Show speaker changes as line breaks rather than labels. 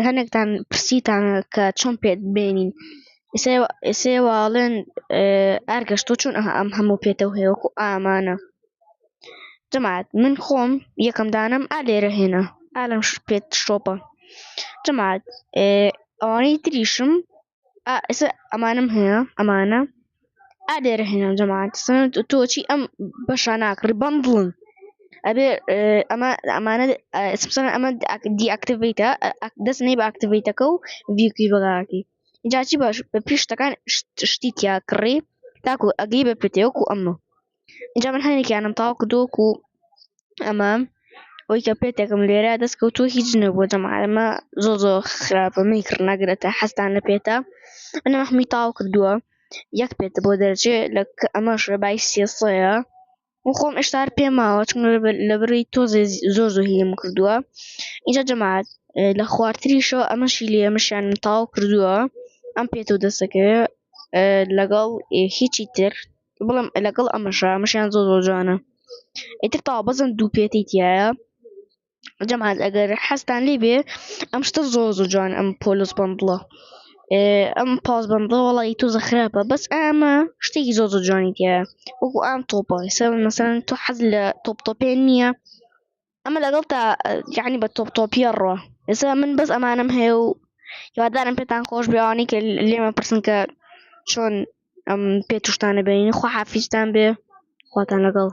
هەنێکتان پرسیتانە کە چۆن پێت بێنین ئێسێواڵێن ئارگەشتۆ چۆن ئەم هەموو پێتەوە هەیە وەکو ئامانە جەماعەت من خۆم یەکەم دانم لێرە هێنا لەم پێت شۆپە جەماعەت ئەوانەی تریشم ئێستا ئەمانم هەیە ئەمانە لێرە هێنان جەماعەت تۆچی ئەم بەشە ناکڕی بەندڵن ئەبێ ئەمانە ئەمە دیئاکتیڤیتە دەست نەی بە ئاکتیڤیتەکە و ڤیوکی بەگاکی جاچی باش بە پێش شتەکان شتی تیا کڕی تاکو ئەگەی بە پێتێ وەکو ئەمە اینجا من هەنێکیانم تاوا کردووەکو ئەمە ئەوەی کە پێتێکم لێرە دەستکەوتووە هیچ نەبووە جەماعەت ئەمە زۆر خراپە میکڕ نەگرێتە حەزتان لە پێتە من هەمووی تاوا کردووە یەک پێتە بۆ دەرچێ ئەمەش ڕێبای سێسەیە و خۆم ئێشتا پێم ماوە چون لەبەری تۆزێ زۆر هیم کردووە اینجا جەماعەت لە خواردتریشەوە ئەمەشی لێ ئەمەشیان تاوا کردووە ئەم پێت و دەستەکەوێ لەگەڵ هیچی تر بڵێم لەگەڵ ئەمەشیان زۆر جوانە ئیتر تاوا بەزم دوو پێتی تایە جەماعەت ئەگەر حەزتان لێ بێ ئەم شتە زۆر جوان ئەم پۆلس بەندڵە ئەم پاس بەندڵە وەڵی تۆزە خراپە بەس ئەمە شتێکی زۆر جوانی تایە وەکو ئام تۆپە مەسەلەن تۆ حەز لە تۆپێن نییە ئەمە لەگەڵ تا یعنی بە تۆپیە ڕۆ ئێستا من بەس ئەمانم هەیە و هیوادارم پێتان خۆش بێ ئەوانەی کە لێمە پرسن کە چۆن ئەم پێت و شتانە بێنین خواحافیزتان بێ خواتان لەگەڵ